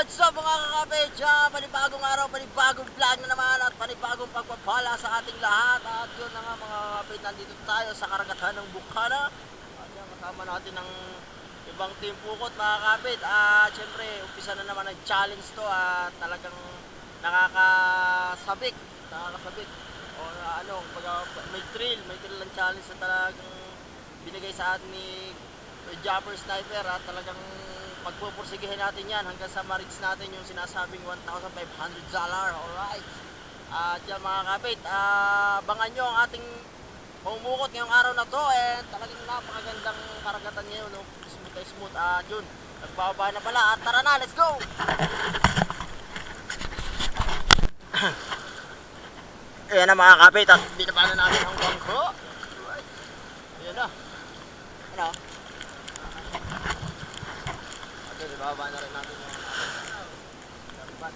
What's up mga kakabit? Panibagong araw, panibagong vlog na naman at panibagong pagpapala sa ating lahat. At yun na nga mga kakabit, nandito tayo sa karagatan ng Bukana. At yan, kasama natin ng ibang team Pukot mga kakabit. At syempre, umpisa na naman ang challenge to at talagang nakakasabik. O may thrill ang challenge na talagang binigay sa atin ni Japper Sniper. At talagang pagpupursigihin natin yan hanggang sa ma-reach natin yung sinasabing $1,500. Alright. At yan mga kapit, abangan nyo ang ating pumukot ngayong araw na to. And talagang napakagandang karagatan ngayon, no? Smooth. At yun, nagbababa na pala. At tara na, let's go! Ayan na mga kapit, at binaba na natin ang bangko. Alright. Ayan na. Ano? Ibaba na rin natin yung karbat.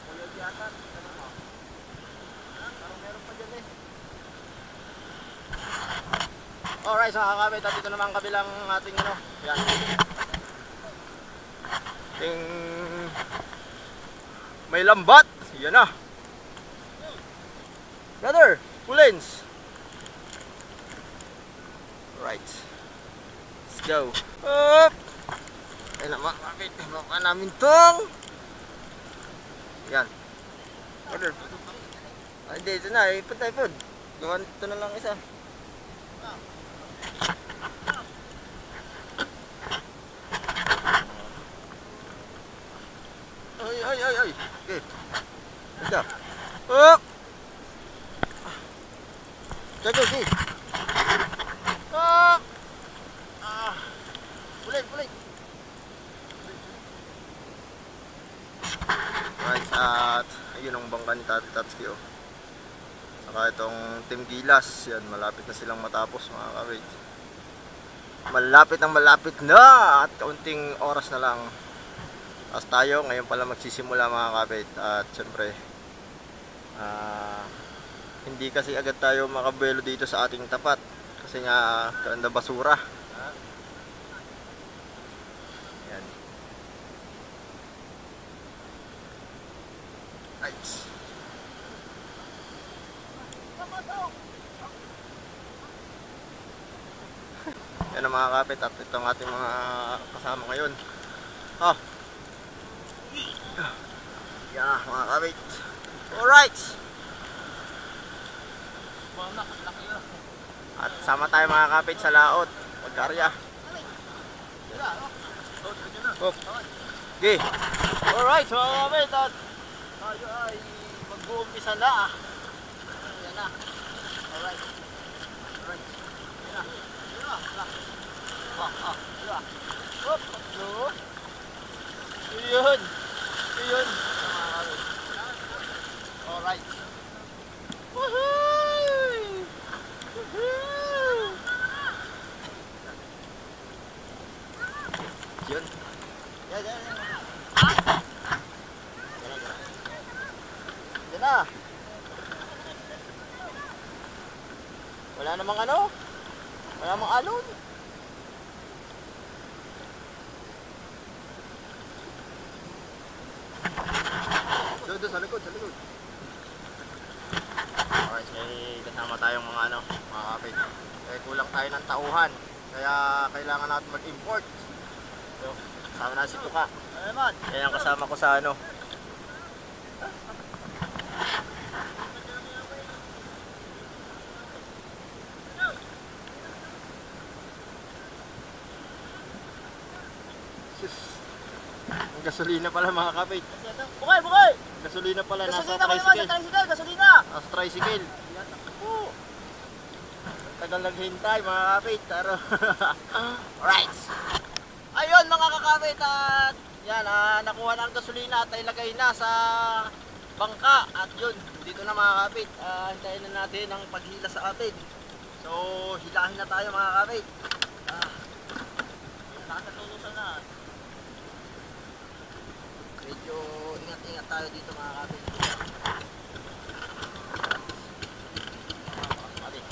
Kulog yata. Parang meron pa dyan eh. Alright, so kakabit at dito naman kabilang ating ano. Yan. Ating may lambat. Yan na. Brother, Pullens. Right. Let's go. Up! Ayun na mga kapit. Baka namin tong. Yan. Order. Hindi, ito na. Ipod. Gawan ito na lang isa. Ay. Okay. Ito. Up! Okay. Up! Pulit. Right, at ayun ang bangka ni Tati Tatsuki, oh. Saka itong Team Gilas, yan, malapit na silang matapos mga kabit. Malapit na at kaunting oras na lang. Tapos tayo, ngayon pala magsisimula mga kabit. At syempre, hindi kasi agad tayo makabuelo dito sa ating tapat. Kasi nga, kanda basura. Yan ang mga kapit at ito ang ating mga kasama ngayon. Yan mga kapit. Alright. At sama tayo mga kapit sa laot. Pagkarya. Okay. Alright mga kapit at tayo ay mag-uumpisa na. Yan na. Alright. Yan na. Yun. Alright. Woohoo! Yun. Yan. Yan na. Wala namang ano? Wala namang alon. Doon sa likod. Alright, kasama tayong mga kapit. Kulang tayo ng tauhan. Kaya kailangan natin mag-import. So, kasama na si Tuka. Yan ang kasama ko sa Ang gasolina pala mga kapit. Bukay! Gasolina pala, nasa tricycle. Nasa tricycle. Tagal naghintay mga kapit. Alright. Ayun mga kakapit. At yan, nakuha na ang gasolina at ilagay na sa bangka. At yun, dito na mga kapit. Hintayin na natin ang paghila sa atin. So, hilahin na tayo mga kapit. Nakatulusan na. Medyo ingat tayo dito mga kapit. Mga kapit.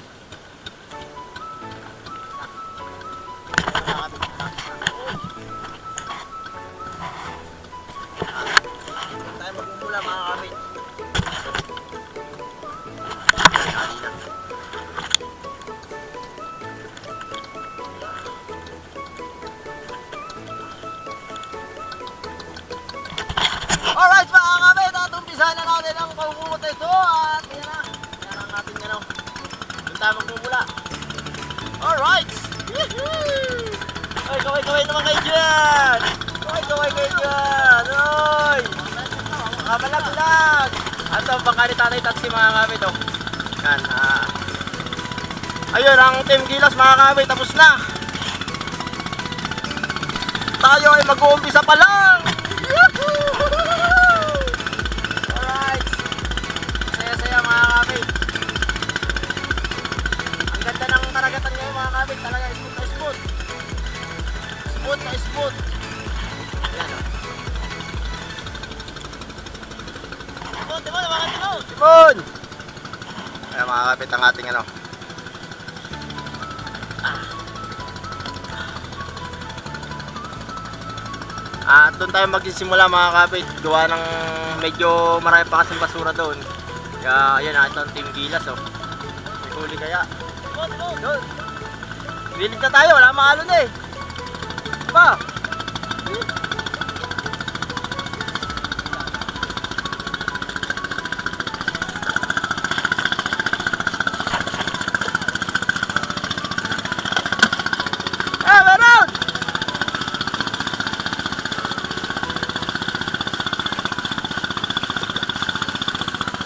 paupunta ito at yan na. Yan ang ating ano. Yung tamang bumula. Alright! Ay, kaway-kaway naman kayo dyan! Kaway-kaway kayo dyan! Oy! Kamalaglag! Ato, baka ni Tatay Tatsi mga kabit, oh. Yan, ayun, ang Team Gilas mga kabit, tapos na! Tayo ay mag-uumpisa pa lang! Alright! Saya-saya mga kabit. Ang ganda ng karagatan ngayon mga kabit, talaga smooth na smooth. Smooth na smooth. Ayan, oh. Timon, nabakan Timon! Timon! Ayan mga kabit ang ating ano. At doon tayo magsisimula mga kabit. Gawa ng medyo marami pa kasing basura doon. Kaya ayan na, ito ang Team Gilas, oh. May huli kaya. Doon. Bilig na tayo, wala makalo na eh. Diba?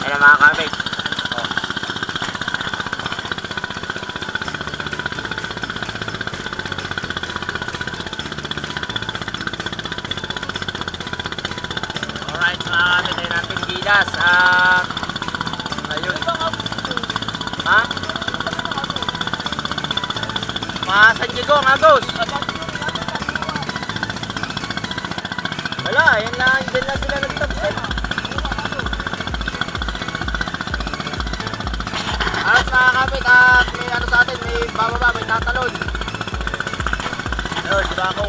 Ayan mga kabit. Oh. Alright mga kabit, ayun natin Gilas. Ayun. Ha? Mga San Diego, Agos. Wala, yan lang. Yan lang sila nagtapos. At mga kabit, at may ano sa atin, may bababa, may tatalon. Ayun, diba ako?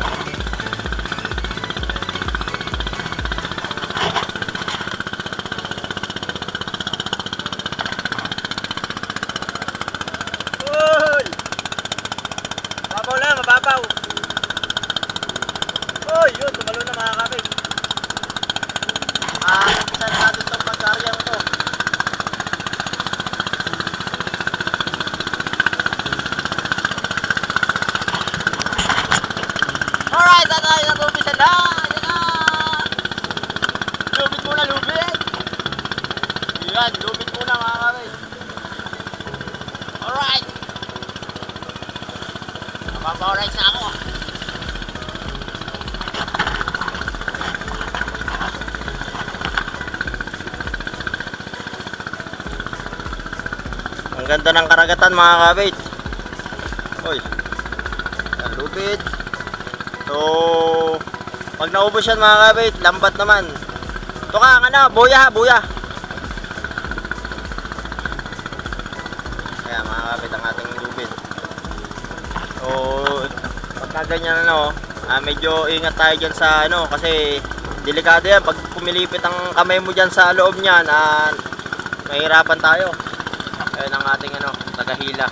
Uy! Mababaw lang, mababaw. Uy, yun, tumalo na mga kabit. Nakita na natin itong pag-area mo to. Alright, tayo nag-umpisa na! Ayan na! Lubit muna, lubit! Ayan, lubit muna mga kabit. Alright! Mapapaw-rights na ako. Ang ganda ng karagatan mga kabit. Uy! Ayan, lubit. So, pag naubos yan mga kabit, lambat naman. Ito ka, ano, buya, buya. Kaya mga kabit ang ating lubid. So, pagka ganyan ano, medyo ingat tayo dyan sa ano, kasi delikado yan. Pag pumilipit ang kamay mo dyan sa loob niyan, mahirapan tayo. Ayun ang ating ano, tagahila.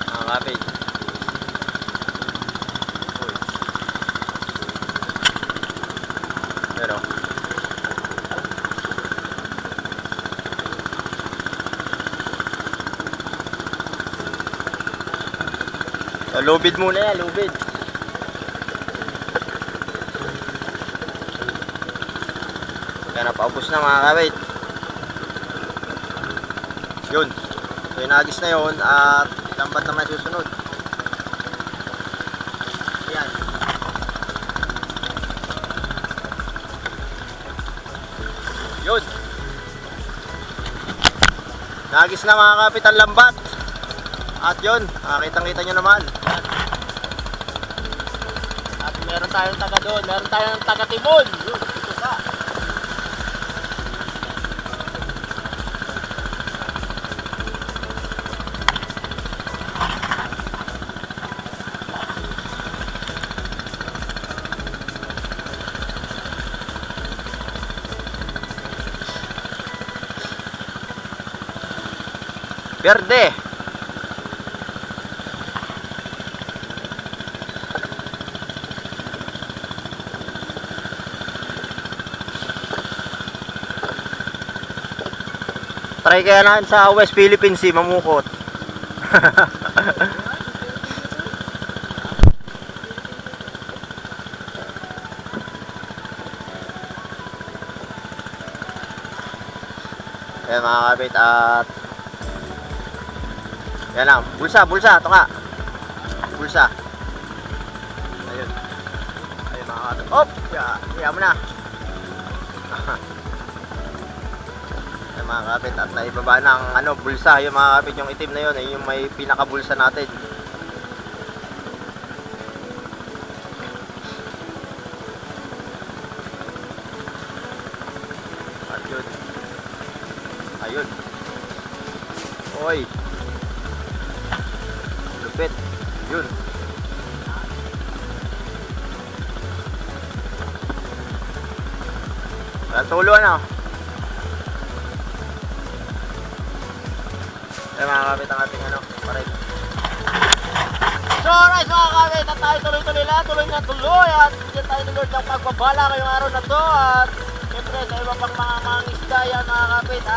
Mga kabit. Pero so, lubid muna yan, lubid. Kaya napaubos na mga kabit. Yun. So inagis na yun at lambat naman susunod. Ayan. Yun. Nagis na mga kapit ang lambat. At yun, kitang-kita nyo naman. Yan. At meron tayong taga doon, meron tayong taga Timon. Yun, dito ka. Verde. Try kaya natin sa West Philippine Sea mamukot. Ayan mga kapit, at yan lang, bulsa, ito nga. Bulsa. Ayun. Ayun mga kapit. Op! Kaya mo na. Ayan mga kapit, at naibaba ng bulsa. Yung mga kapit, yung itim na yun, ay yung may pinakabulsa natin. At yun. Ayun. Oy. Lupit. Yun. Walang tulo Ayan mga kapit ang ating paray. So alright mga kapit, at tayo tuloy-tuloy at bigyan tayo ni Lord ng pagpapala ngayong araw na to. At siyempre sa iba pang mga isda yan mga kapit,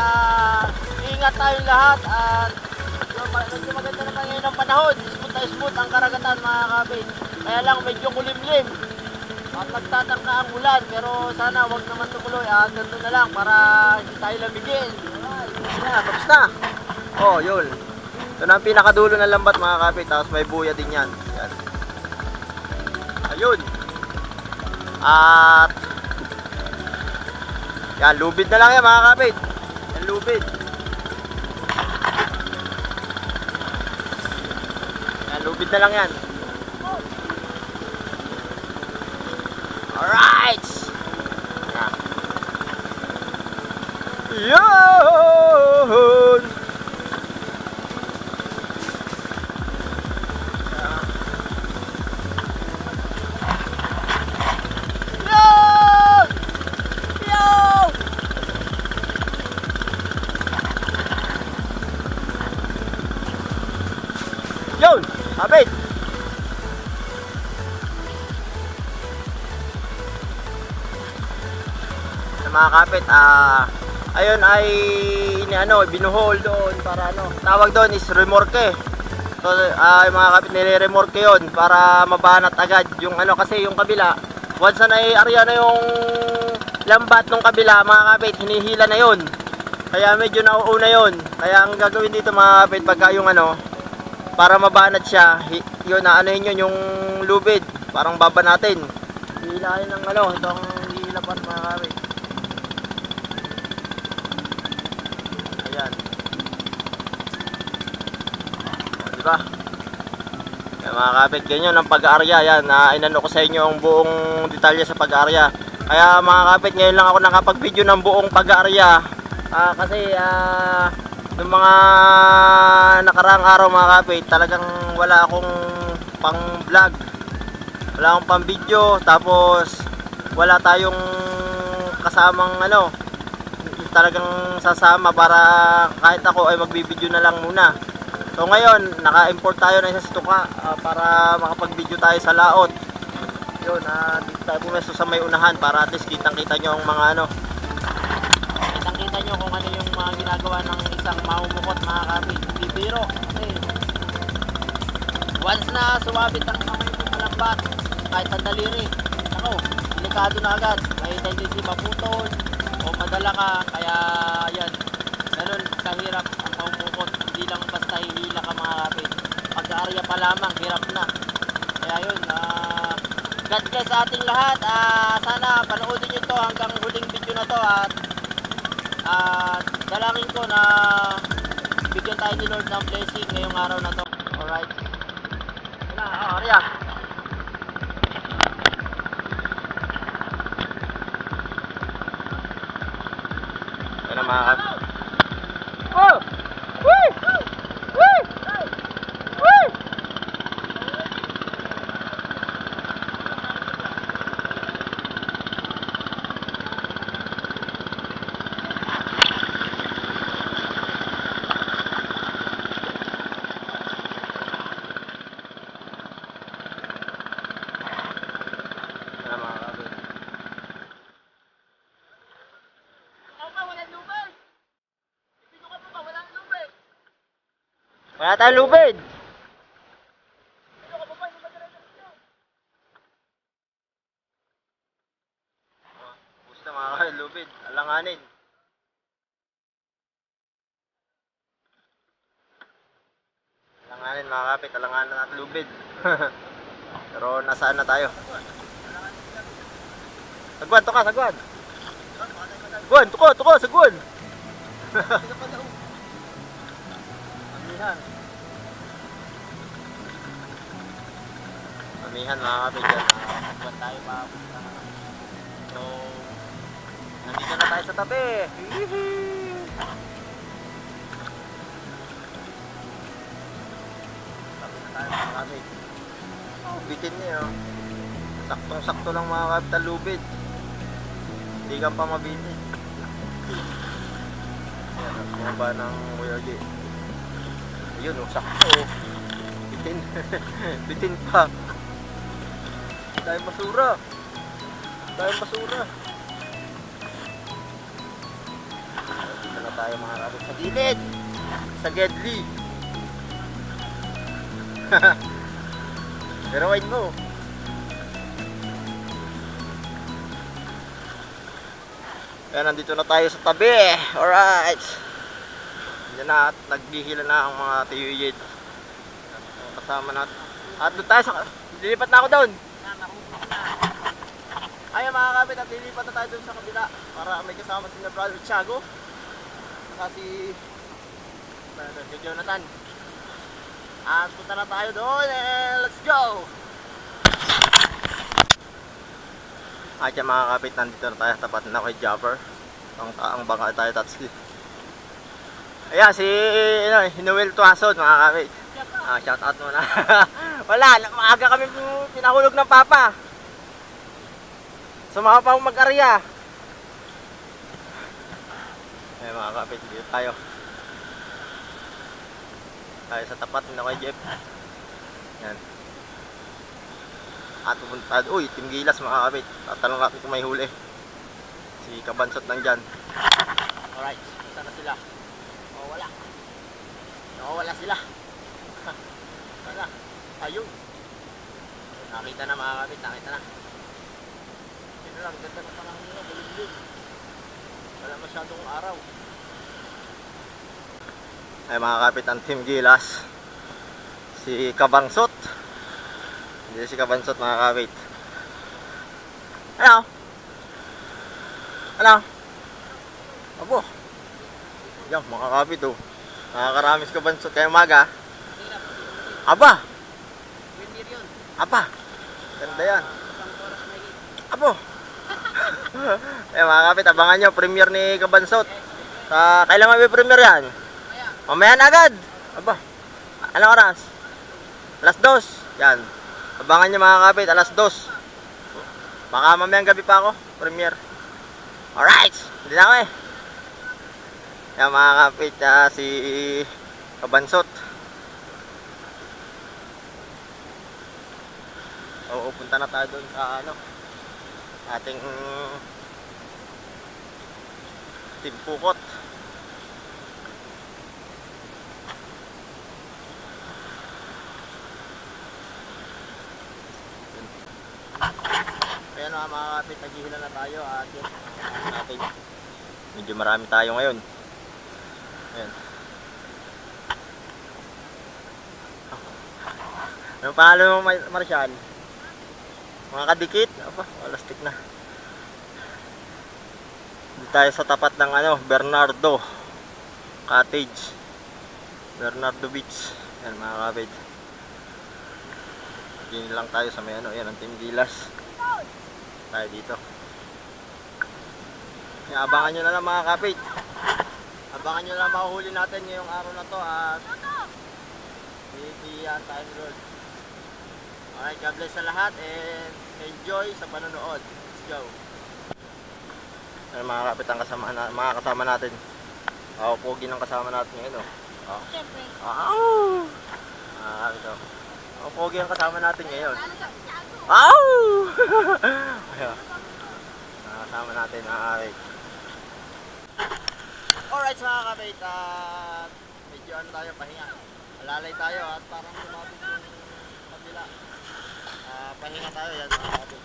ingat tayong lahat. At medyo maganda naman ngayon ang panahon, smooth ang karagatan mga kapit. Kaya lang medyo kulimlim at nagtatangka ang ulan, pero sana wag naman tumuloy. Ganito na lang para hindi tayo lamigin. Alright, tapos na. Oh, yun. Ito na ang pinakadulo ng lambat mga kapit. Tapos may buya din yan. Yan. Ayun. At yan, lubid na lang yan mga kapit. Yan, lubid. Yan, lubid na lang yan. Alright. Yun. Yun, kapit. Sa mga kapit, ayun ay binuhol doon para tawag doon is remorke. So, yung mga kapit nire-remorke yun para mabanat agad yung kasi yung kabila, once na area na yung lambat ng kabila mga kapit, hinihila na yun. Kaya medyo nauuna yun. Kaya ang gagawin dito mga kapit, pagka yung para mabanat siya, yun yun yung lubid, parang baba natin. Hilahin ng itong hilapan mga kapit. Ayan. Diba? Kaya mga kapit, ganyan ang pag-aarya. Yan, inano ko sa inyo ang buong detalye sa pag-aarya. Kaya mga kapit, ngayon lang ako nakapag-video ng buong pag-aarya. Kasi yung mga nakaraang araw mga kapit, talagang wala akong pang vlog, wala akong pang video, tapos wala tayong kasamang talagang sasama para kahit ako ay magbibideo na lang muna. So ngayon naka-import tayo na isa sa tuka para makapag-video tayo sa laot. Yun, dito tayo pumesto sa may unahan para at least kitang-kita nyo ang mga kitang-kita nyo kung ano yung mga ginagawa ng isang mamumukot mga kapit. Bibiro kasi once na sumabit ang kamay mo sa lambat, kahit sa daliri, delikado na agad, may tendency maputol o madala ka. Kaya yan, ganun kahirap ang mamumukot, hindi lang basta hihila ka mga kapit. Pag-aarya pa lamang, hirap na. Kaya yun, God bless sa ating lahat. Sana panoodin nyo to hanggang huling video na to, at dalangin ko na bigyan tayo ni Lord ng blessing ngayong araw na to. Alright. Arya. Ano mga kapit? Oh! Woo! Wala tayong lubid. Gusto mga kapit, lubid. Alanganin. Alanganin mga kapit, alanganin at lubid. Pero nasaan na tayo? Sagwan, tuka, sagwan. Sagwan, tuka, sagwan. Amihan. Amihan mga kapit yan. Sagwan tayo papunta. So, nandito na tayo sa tabi. Tabi na tayo mga kapit. Bitin niya oh. Saktong-sakto lang mga kapit ang lubid. Hindi ka pa mabitin. Ayan, bumaba ng Kuya G. Ayun oh, sakto oh. Bitin. Bitin pa. Tayong basura. Tayong basura. Dito na tayo mga kapit sa gilid. Sa Gedli. Pero wait mo. Kaya nandito na tayo sa tabi. Alright. Diyan na at naghihila na ang mga tiyuyid. Kasama natin. At doon tayo sa... Lilipat na ako doon. Ayun mga kapit at lilipat na tayo doon sa kabila. Para may kasama si na brother Tiago. Kasi... Si Jonathan. At punta na tayo doon and let's go! At yung mga kapit, nandito na tayo, tapat na kay Jobber. Ang bangka tayo tatski. Ayan, si Noel Tuason mga kapit. Shout out muna. Wala, maaga kami pinahulog ng papa. Sumama pa akong mag-arya. Ayan mga kapit, dito tayo. Tayo sa tapat na kay Jeff. Yan. At pupunta, uy, Team Gilas mga kapit. Tatanong natin kung may huli. Si Kabansot nandyan. Alright, saan na sila? Wala. Wala sila. Wala. Ayun. Nakita na mga kapit, nakita na. Sino lang, ganda na panahon nila, bulim-bulim. Wala masyadong araw. Ay mga kapit ang Team Gilas. Si Kabansot. Hindi si Kabansot mga kapit. Ano? Ano? Abo. Yan mga kapit oh. Nakakaramis Kabansot kaya umaga. Aba. Aba. Ganda yan. Abo. Eh mga kapit, abangan nyo premiere ni Kabansot. Kailan may premiere yan? Mamaya na agad. Aba. Anong oras? Alas 2. Yan. Abangan nyo mga kapit, alas 2. Baka mamayang gabi pa ako. Premiere. Alright. Hindi na ako eh. Yan mga kapit, si Kabansot. Oo, punta na tayo doon sa ano, ating Team Pukot. Kaya na mga kapit, naghihila na tayo at yun, natin. Medyo marami tayo ngayon. Ayan. Anong pangalan mo, Marshall? Mga kadikit? Apa, lastik na. Dito tayo sa tapat ng ano, Bernardo Cottage. Bernardo Beach. Yan mga kapit. Gini lang tayo sa may ano, yan ang Team Gilas. Tayo dito. Abangan nyo na lang mga kapit. Abangan nyo na lang mahuhuli natin ngayong araw na to at bibigyan tayo ni Lord. Alright, God bless sa lahat and enjoy sa panonood. Let's go. Ay, mga kapit ang mga kasama natin. Pogi ng kasama natin ngayon oh. Siyempre. Wow! Mga kapit oh. Pogi ang kasama natin ngayon. Wow! Kasama natin mga kapit. Alright mga kapit, medyo ano tayo pahinga. Malalay tayo at parang lumapit yung kabila. Pahinga tayo yan mga kapit.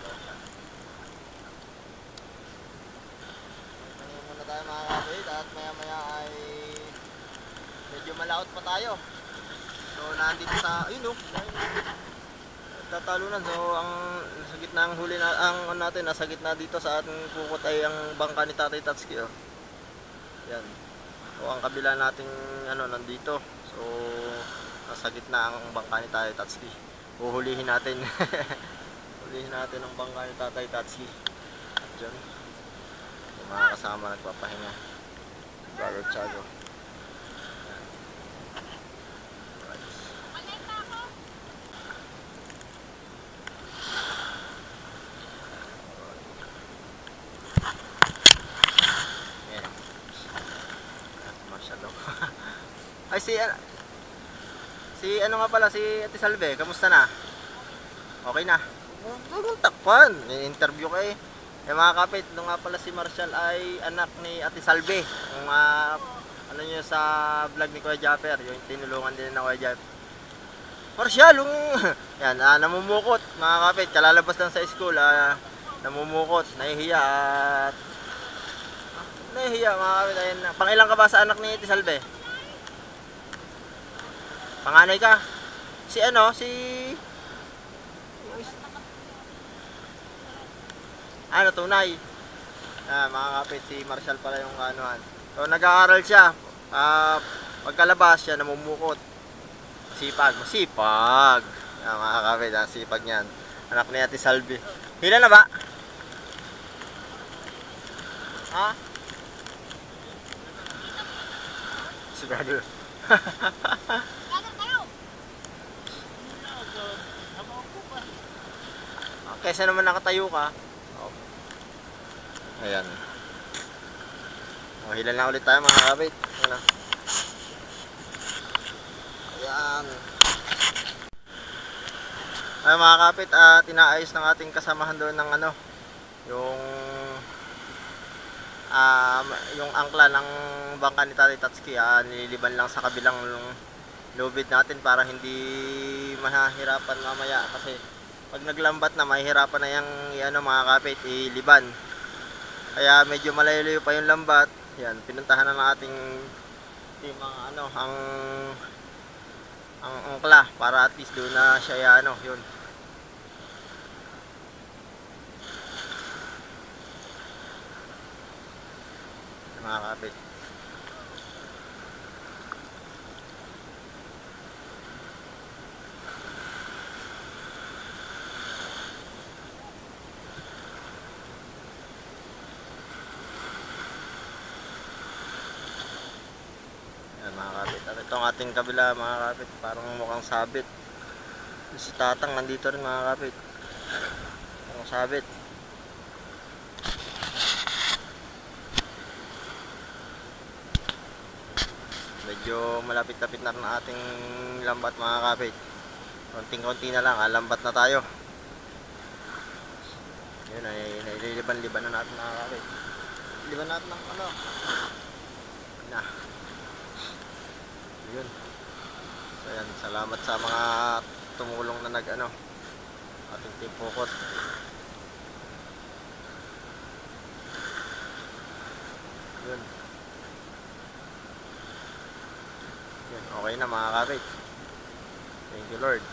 Pahinga muna tayo mga kapit at maya maya ay medyo malaot pa tayo. So nandito sa, ayun oh, tatalunan. So ang sa gitna ang huli na, ang ano natin, nasa gitna dito sa ating pukot ay ang bangka ni Tatay Tatsuki oh. Yan. So ang kabila nating ano nandito. So nasa gitna ang bangka ni Tatay Tatsuki. Uhulihin natin. Hulihin natin ang bangka ni Tatay Tatsuki. At dyan, yung mga kasama nagpapahinga. Brother Chago. Ay si ano nga pala, si Ate Salve, kamusta na? Okay na? Huwag mong takpan, interview ka eh. Mga kapit, nung nga pala si Marshall ay anak ni Ate Salve. Yung ano nyo sa vlog ni Kuya Japper, yung tinulungan din na Kuya Japper. Marshall, yan, namumukot mga kapit, kalalabas lang sa school, namumukot, nahihiya at nahihiya mga kapit. Ayun, pangilang ka ba sa anak ni Ate Salve? Panganay ka? Si ano? Si... Ano, tunay? Mga kapit, si Marshall pala yung anuhan. So, nag-aaral siya. Pagkalabas siya, namumukot. Masipag. Masipag. Mga kapit, sipag niyan. Anak ni Ate Salve. Hila na ba? Ha? Si brother. Kaysa naman nakatayo ka. Oh. Ayan. O, hilan na ulit tayo mga kapit. Ayan. Ayan. Ay mga kapit, tinaayos ng ating kasamahan doon ng ano, yung angkla ng bangka ni Tatay Tatsuki, nililiban lang sa kabilang lubid natin para hindi mahihirapan mamaya kasi pag naglambat na mahihirapan na yung ano, mga kapit iliban. Kaya medyo malayo-layo pa yung lambat. Yan, pinuntahan na ng ating team ang ano, ang angkla para at least doon na siya ano, yun. Mga kapit. Mga kapit, at itong ating kabila mga kapit, parang mukhang sabit. Si Tatang nandito rin mga kapit, parang sabit. Medyo malapit-lapit na rin ang ating lambat mga kapit. Konting-konti na lang, lambat na tayo. Yun ay naililiban-liban na natin mga kapit. Liban natin ng ano na. Yun. So yan, salamat sa mga tumulong na nag-ano, ating team pukot. Yun. Yun, okay na mga kapit. Thank you Lord.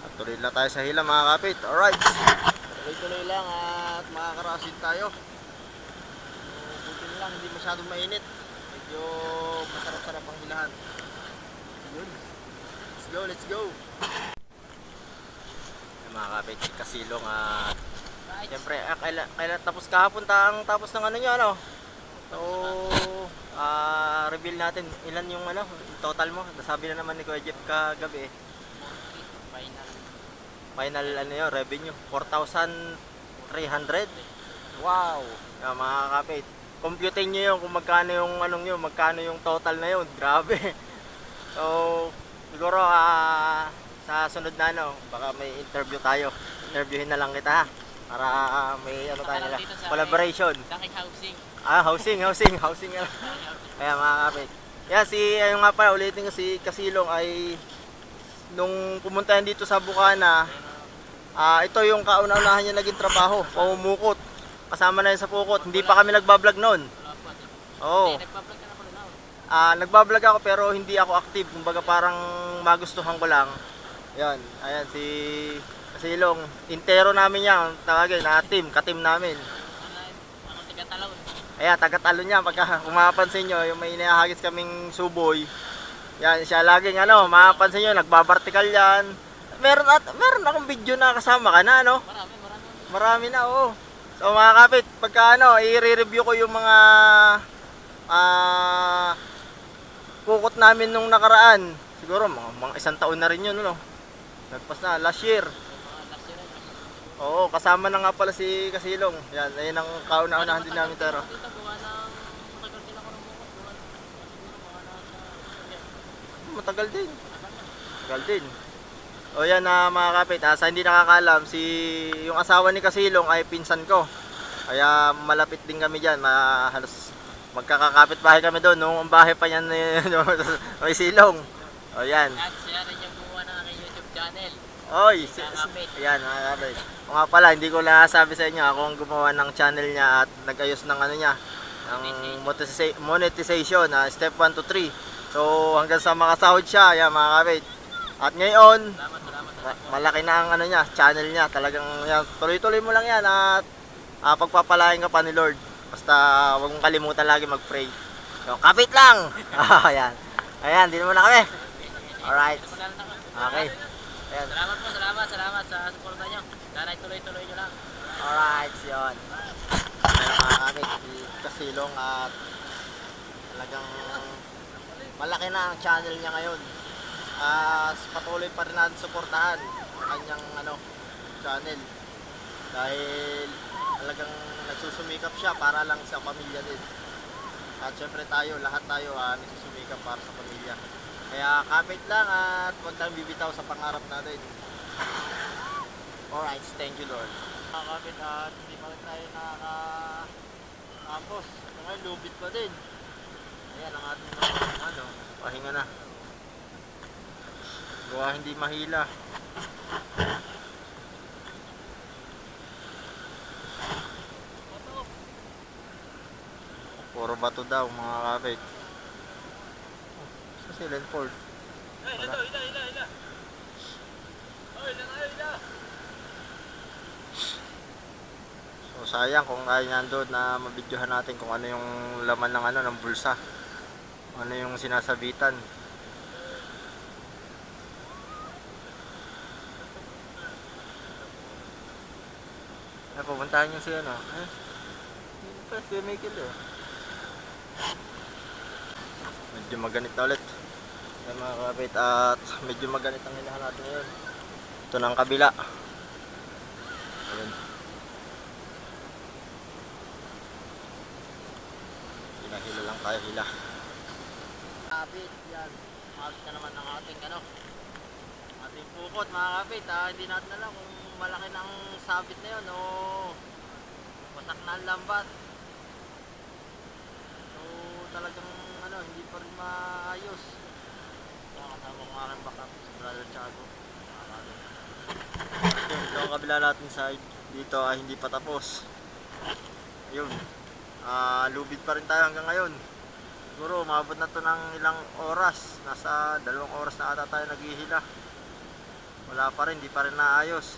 At tuloy na tayo sa hila mga kapit. Alright. Tuloy-tuloy lang at makakarasin tayo. Lang, hindi masyadong mainit. Medyo masarap-sarap ang hilahan. Yun. Let's go, let's go. Mga kapit, kasilong siyempre, kailan tapos kahapon tapos ng ano nyo, ano? So, reveal natin ilan yung ano, total mo. Nasabi na naman ni Kuya Jeff kagabi. Final ano yun, revenue 4,300. Wow. Mga kapit, computein nyo yun kung magkano yung anong yun, magkano yung total na yun. Grabe. So siguro sa sunod na ano, baka may interview tayo. Interviewin na lang kita ha, para may ano tayo nila, collaboration. Housing. Housing. Kaya mga kapit, Yan, ayun nga pala, ulitin ko si Kasilong ay nung pumunta yan dito sa Bukana, ito yung kauna-unahan niya naging trabaho, pamumukot. Kasama na yun sa pukot. Hindi pa kami nagbablog noon. Oo. Nagpa-vlog ka na pala na. Nagbablog ako pero hindi ako active. Kumbaga parang magustuhan ko lang. Yan, ayan si Kasilong. Intero namin yan, tawagin na team, ka-team namin. Ako tiga-talaw. Ayan, taga-talo niya. Pagka mapapansin nyo, yung may inahagis kaming suboy. Yan, siya laging mapapansin nyo, nagbabartikal yan. Meron akong video na kasama ka na, no? Marami na, oo. So mga kapit, pagka i-review ko yung mga kukot namin nung nakaraan. Siguro mga isang taon na rin yun, no? Nagpas na, last year. Oo, kasama na nga pala si Kasilong. Yan, ayun ang kauna-unahan din namin pero. Matagal din. Matagal din. O yan mga kapit, sa hindi nakakaalam, yung asawa ni Kasilong ay pinsan ko. Kaya malapit din kami dyan, halos magkakakapit bahay kami doon. Nung bahay pa yan may silong. O yan. At siya rin yung gumawa ng aking YouTube channel. Oy, ayan mga kapit. O nga pala, hindi ko nasabi sa inyo, ako ang gumawa ng channel niya at nag-ayos ng niya, ng monetization, step 1 to 3. So hanggang sa makasahod siya, ayan mga kapit. At ngayon, malaki na ang niya, channel niya. Talagang yan, tuloy-tuloy mo lang yan at pagpapalain ka pa ni Lord. Basta huwag mong kalimutan lagi mag-pray. So, kapit lang! Ayan. Ayan, dito muna kami. Alright. Okay. Ayan. Salamat sa suporta nyo. Sana tuloy-tuloy nyo lang. Alright, yun. Ayan mga kapit, si Kasilong at talagang malaki na ang channel niya ngayon. Patuloy pa rin natin suportahan ang kanyang channel dahil talagang nagsusumikap siya para lang sa pamilya din. At syempre lahat tayo nagsusumikap para sa pamilya. Kaya kapit lang at huwag tayong bibitaw sa pangarap natin. Alright, thank you Lord. Kapit at hindi pa rin tayo nakakapos. Ngayon lubit pa din. Ayan ang ating pahinga na. Gawa hindi mahila. Puro bato daw mga kapit. Sa Lenford. Hila. So sayang kung ay nandun na mabidyohan natin kung ano yung laman ng ng bulsa. Ano yung sinasabitan. Pupuntahan nyo si si Michael medyo maganit na ulit yan mga kapit at medyo maganit ang hilahan natin ngayon. Ito na ang kabila. Ayun. Hila lang tayo, hila. Kapit yan, makakit na naman ng ating ating pukot mga kapit. Hindi natin alam kung malaki ng sabit na yun o wasak na ang lambat. So talagang hindi pa rin maayos. Kasama ko nga ng backup si Brother Chago. Ito ang kabila natin side. Dito ay hindi pa tapos. Ayun, lubid pa rin tayo hanggang ngayon. Siguro umabot na to ng ilang oras. Nasa 2 oras na ata tayo naghihila. Wala pa rin, di pa rin naayos.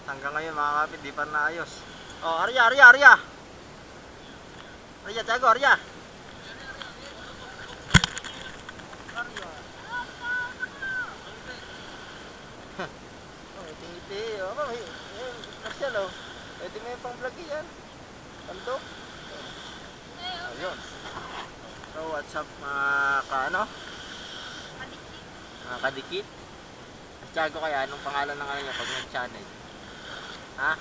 Hanggang ngayon mga kapit, di pa rin naayos. Oh, Arya! Arya, Tiago, Arya! Ngiti-ngiti. Marcel, pwede mo yung pang vlog yan. Tanto. Ayun. So what's up mga mga kadikit? Tiago kaya, anong pangalan ng niya pag nag-channel? Ha?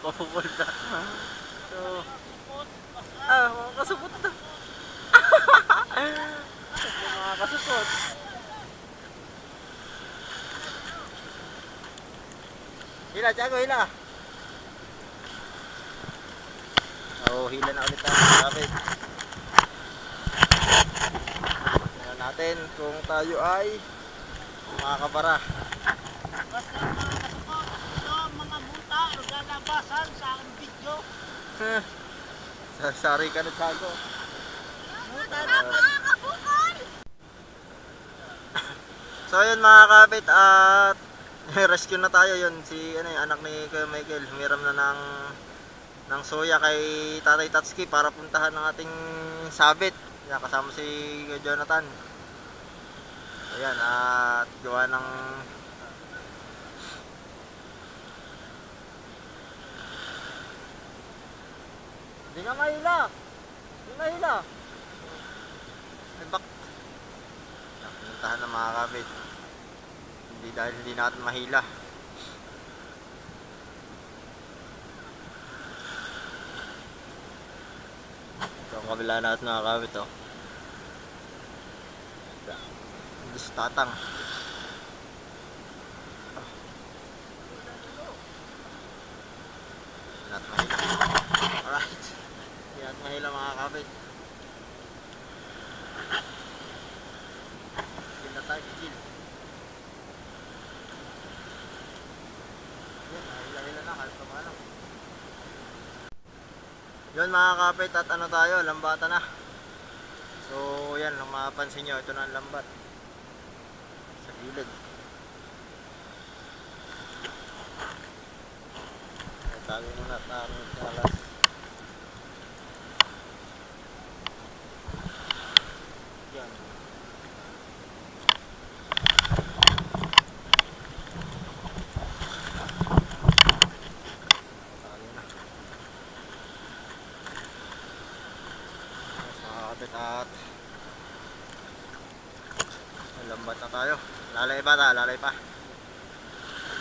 Kupupulta. So, mga kasupot na. Mga kasupot. Hila, Tiago, hila. Oh, hila na ulit ang kapit. natin kung tayo ay makakabara. Basta mga kasukot, ito ang mga munta naglalabasan sa aking video. Sorry ka na, Tiago. Munta na mga kabukol! So yun mga kapit, at rescue na tayo. Yun si anak ni Kuya Michael, humiram na ng soya kay Tatay Tatsuki para puntahan ng ating sabit. Yan, kasama si Kuya Jonathan. Ayan, at gawa ng hindi nga mahila. Hindi mahila. Ay bak. Pinuntahan ng mga kapit. Hindi dahil hindi natin mahila. Ito ang kabila natin mga kapit, oh. Hindi si Tatang. Hindi natin mahila. Alright. Hindi natin mahila mga kapit. Hindi na tayo gigil. Hila-hila na, kahit pa paano. Yun mga kapit, at ano tayo, lambata na. So yan, kung mapapansin nyo, ito na ang lambat sa gilid. Tago muna, tarong salas. Yan. At lambat na tayo. Lalay pa ta, lalay pa.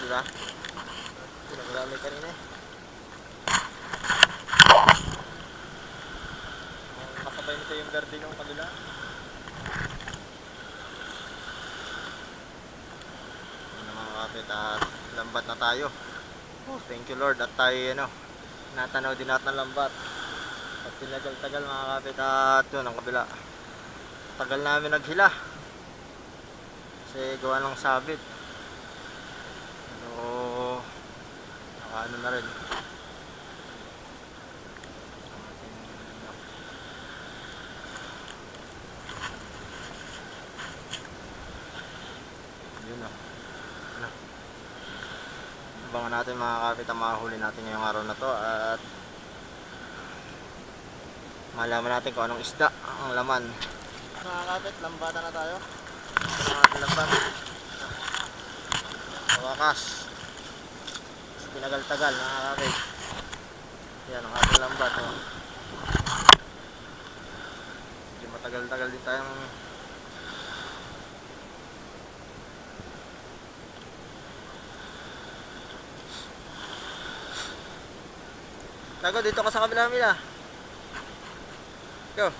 Diba? Pinaglalay kanina eh. Kasabay nito yung verde ng kabila. Ano mga kapit, at lambat na tayo. Oh, thank you Lord, at tayo natanaw din natin ng lambat. At tinagal-tagal mga kapit, at yun ang kabila. Tagal namin naghila kasi gawa ng sabit. So nakaano na rin. Yun o. Abangan natin mga kapit ang mahuli natin ngayong araw na to, at malaman natin kung anong isda ang laman. Mga kapit, lambata na tayo. Ito ang ating lambat. Sa wakas, tinagal-tagal mga kapit. Yan ang ating lambat, oh. Medyo matagal-tagal din tayong Tago, dito ka sa kabila nila. Go.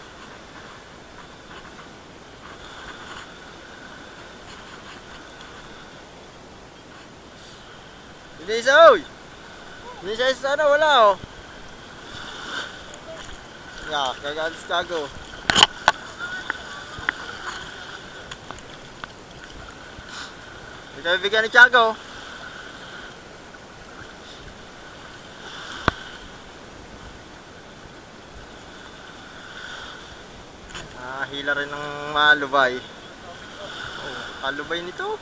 Hindi isa, oy. Hindi isa sana, wala, oh. Yeah, kagalis Tago. Hindi tayo bigyan ni Tiago. Hila rin ng malubay. Oh, kalubay nito.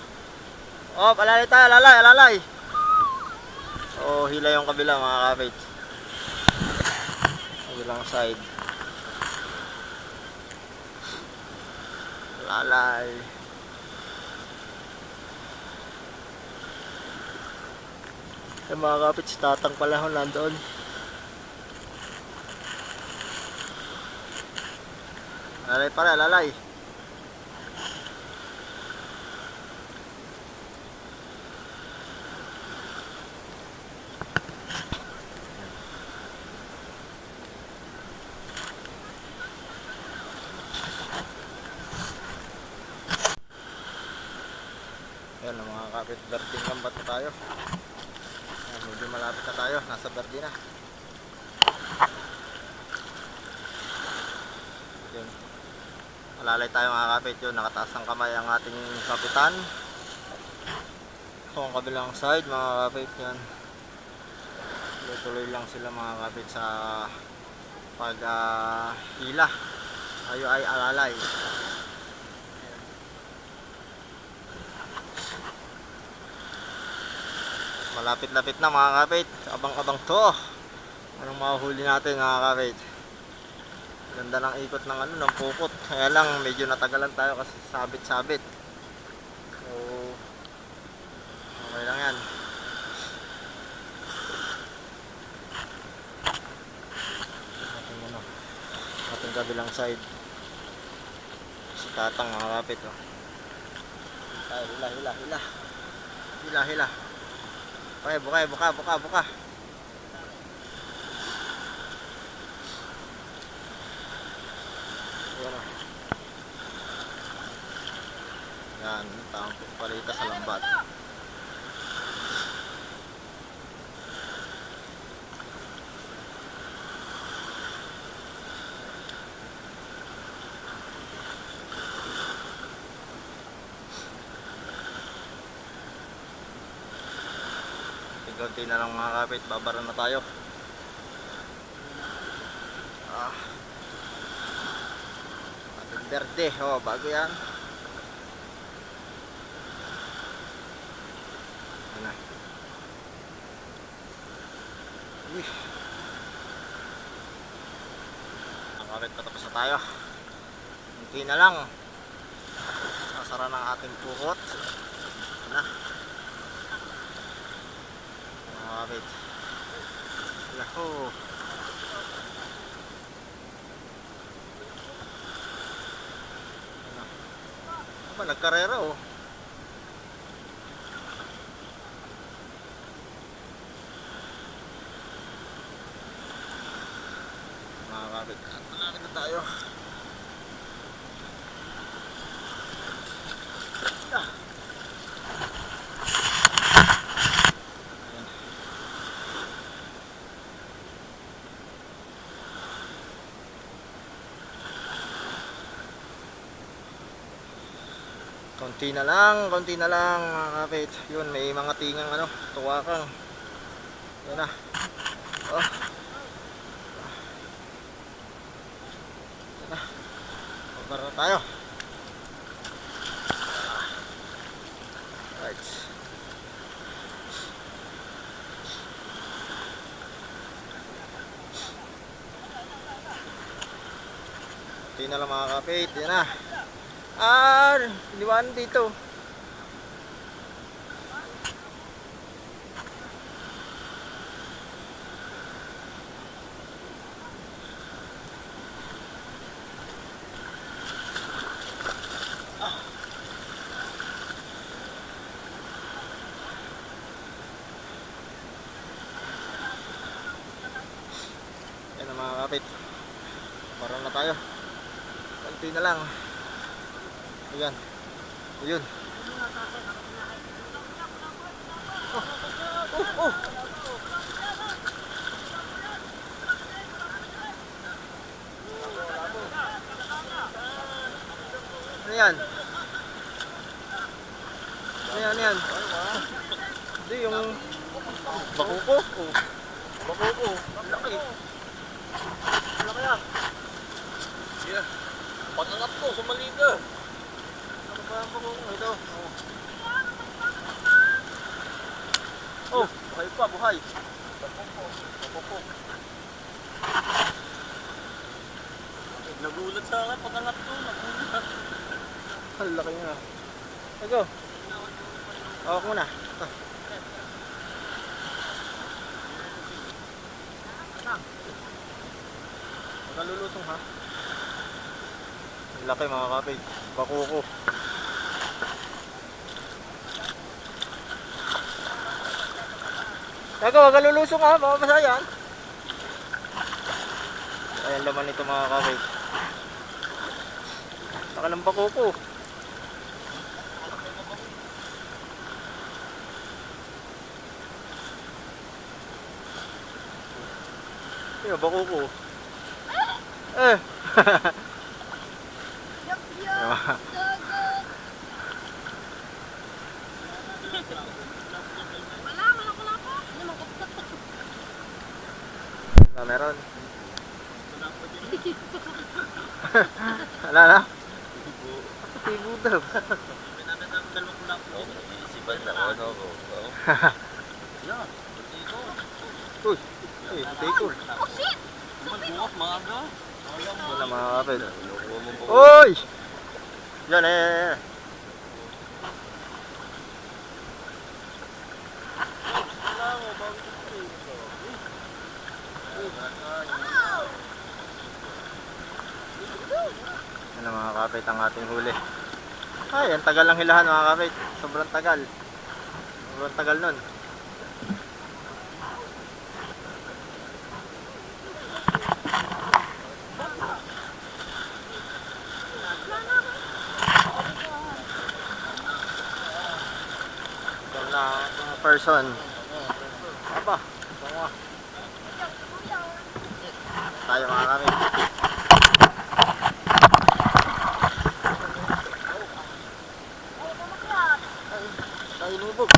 Oh, alalay tayo, alalay. Oh, hila yung kabila mga kapit. Kabilang side. Alalay. Yung mga kapit, si Tatang pala ho nandoon. Lalay pala, lalay. Yan ang mga kapit, berding lambat na tayo. Yan, medyo malapit na tayo, nasa berde na. Yan. Alalay tayo mga kapit. Yun, nakataas ng kamay ang ating kapitan. Ito ang kabilang side mga kapit. Yan, tuloy lang sila mga kapit sa pag hila. Tayo ay alalay. Malapit-lapit na mga kapit. Abang-abang to. Anong mahuli natin mga kapit? Ganda ng ikot ng ng pupot. Kaya lang medyo natagalan tayo kasi sabit-sabit. So okay lang yan. Ating kabilang side. Si Tatang mga kapit. Oh. Tayo, hila. Okay, buka. Yan, tamang palita sa lambat. Konti na lang mga kapit, babara na tayo. Ating verde, bago yan. Ano? Mga kapit, patapos na tayo. Konti na lang. Sasara ng ating pukot. Ano? Kapit. Yahoo! Ano ba, nagkarera oh. Mga kapit, malapit na tayo. Konti na lang mga kapit. Yun, may mga tingang tuwakang. Yan na. Oh. Yan na. Pabara na tayo. Right. Konti na lang mga kapit. Yan na. Liwanag dito. Yan na mga kapit. Parang na tayo. Konti na lang. Ayan. Ayun. Oh. Ano yan? Ano yan? Hindi, yung bakuko. Bakuko. Laki. Laki yan. Yeah. Patangat mo, sumalita. Ito. Oh, buhay. Nagulat sa akin pag angat ko, nagulat. Ang laki niya. Ito. Hawak mo na. Ito. Nakalulusong ha. Ang laki mga kapit. Bakuko. Wag kalulusong ha, mababasa yan. Ayan laman nito mga kapit. Nakalang bakuko. Ayan, bakuko. Meron. Wala na? Tibo daw. Isipan na ano ko. Uy, tikol. Bukas maaga. Wala mga kapit. Uy! Yan eh. Ano mga kapit ang ating huli. Ay, ang tagal lang hilahan mga kapit. Sobrang tagal. Sobrang tagal nun. Na person. Aba, bunga. Tayo mga kapit. Tayo lubog.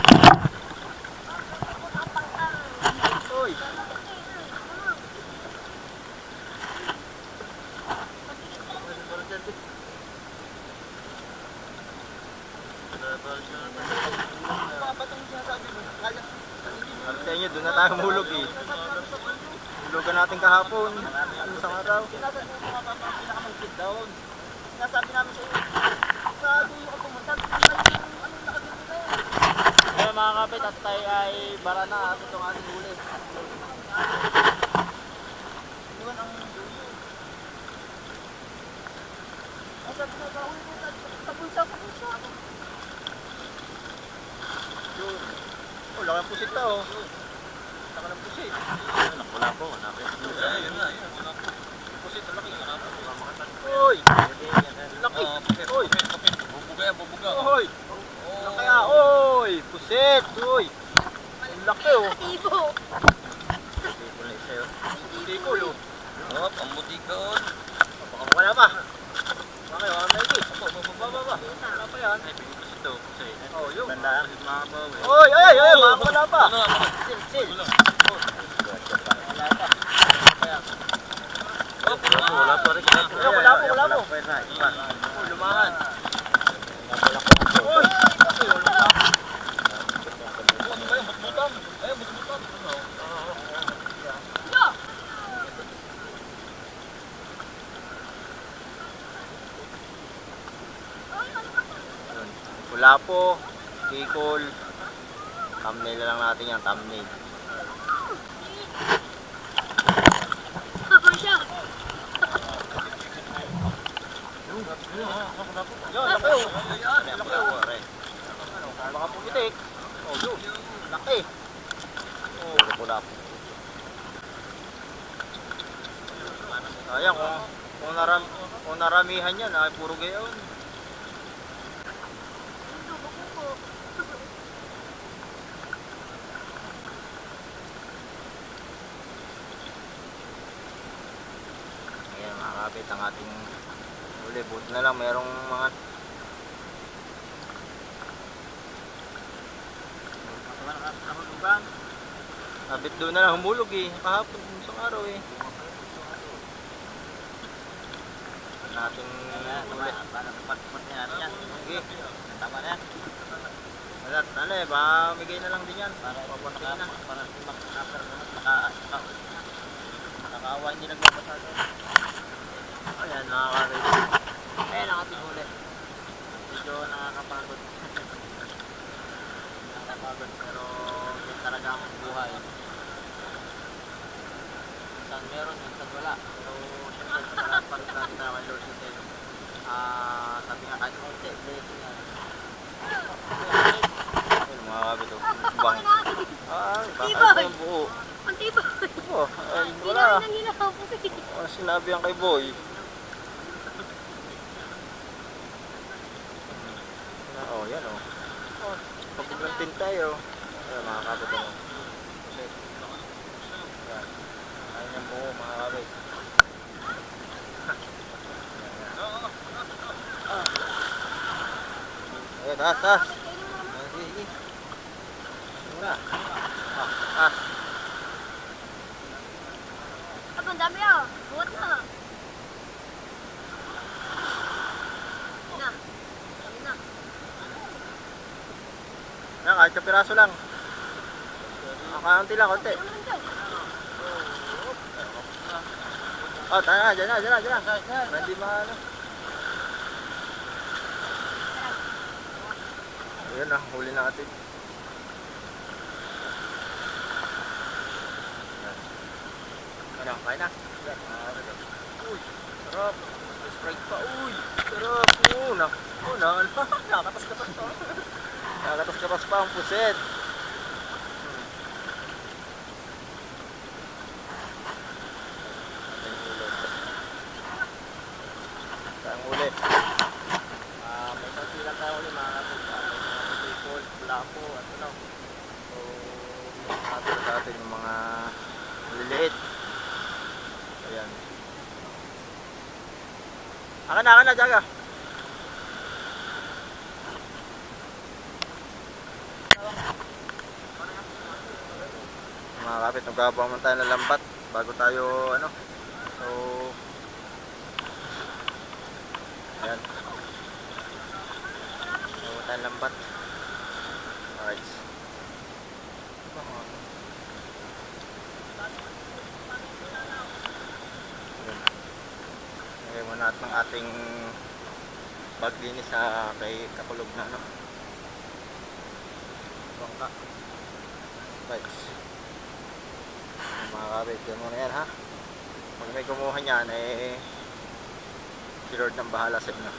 Uy. Sabi sa inyo, doon na tayo humulog eh. Hulugan natin kahapon. Isang araw. Sinasabi namin sa iyo, sa dulo ka pumunta, kaya mga kapit at tayo ay bara na at itong ating huli. Iwan ang dulo. Ay sabi na kahuli mo, tapulsa. Yun. Oh, laki ang pusit na oh. Laki ng pusit. Wala po. Ayun na. Pusit, laki. Uy! Laki. Uy! Bubuga. Uy! Laki kaya? Uy! Pusit! Uy! Laki oh. Ibo! Tikol na isa yun. Tikol oh. Oh, pamutikon. Baka wala pa. Bakit? Wala na ito. Baba. Wala pa yan. Oh, yun. Oy, wala pa. Sil. Wala pa rin. Wala po. Oh, lumahan. Oy! Wala po. Tikol. Thumbnail na lang natin yan. Thumbnail. Yun, laki oh. Laki oh. Baka pumitik. Oh, yun. Laki. Oh, wala po. Sayang kung naramihan yan, ay puro gayon. Ayan, makakapit ang ating huli. Buti na lang merong mga Sabit doon na lang humulog eh. Kahapon, isang araw eh. Nating ulit. Sige. Tama na yan. Alat, ano eh, baka bigay na lang din yan. Para na. nakakaawa hindi nagbabasa doon. Ayan, nakaka-rate. Ayan ang ating huli. Medyo nakakapagod. Nakakapagod pero yun talaga ang buhay. Minsan meron, minsan wala. Pero syempre salamat pa rin natin na kay Lord kasi sabi nga kahit konti, blessing yan. Ayun, mga kabit oh. Bang. Bakit yung buo? Ang tibay. Oh, ay, wala. Hinahin ang hinahaw ko. Sinabi yan kay Boy. Oh, yan oh. Oh, pagkablang tin tayo. Ayan, mga kabit oh. Kasi, yan. Ayun yung buo, mga kabit. taas, taas. Sige, sige. Muna. Taas. Ang dami ah. Buhat na. Na. Dami na. Yan, kahit kapiraso lang. Kaunti lang, konti. Oh, tayo na, dyan na, dyan na, dyan na. Hindi maano. Ayan na, huli natin. Ano, kain na. Uy, sarap. Sprite pa, uy. Sarap. Nakatas-katas pa. Nakatas-katas pa ang puset. Ang uli. May konti lang tayo uli mga kapit. May people, lapo, at ano. So, natin sa atin yung mga liliit. Ayan. Akan na, Jaga. Mga kapit, nagkabang man tayo ng lambat bago tayo, ano. So, ayan. So, tayo lambat. Alright. Ngayon muna at ng ating paglinis sa kay Kakulog na, ano. Bangka. Right. Mga kabit, yan muna yan, ha. Pag may kumuha niyan, si Lord nang bahala sa inyo.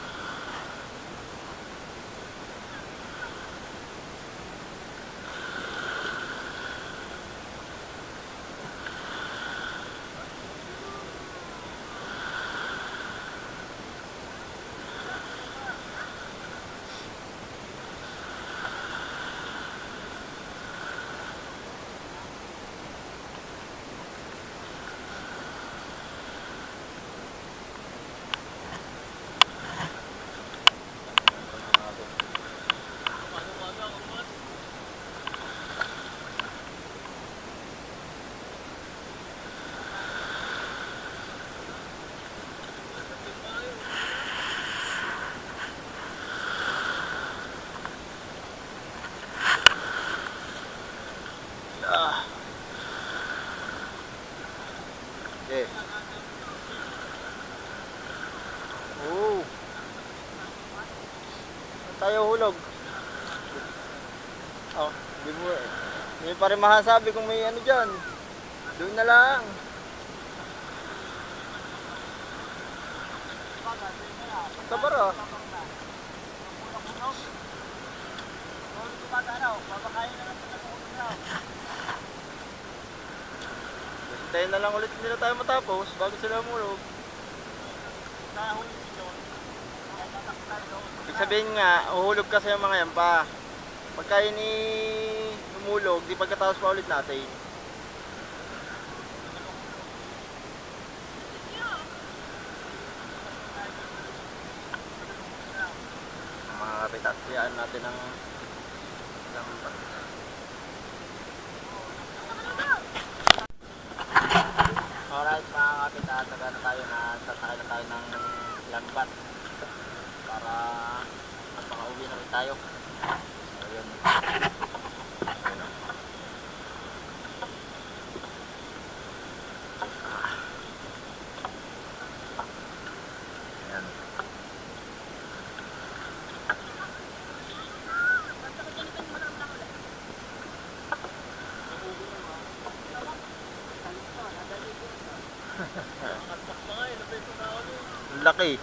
Okay. Oh. Saan tayo hulog? Oh, hindi pa rin masasabi kung may ano dyan. Doon na lang. Kabara. Hintayin na lang ulit nila tayo matapos bago sila umulog. Ibig sabihin nga, uhulog kasi yung mga yan pa. Pagka ini umulog, di pagkatapos pa ulit natin. Mga kapitasiyaan natin ng lambat. Alright mga kapitas, sasakay na tayo ng lambat para magpaka-uwi na rin tayo. So yun. Ayan. Laki.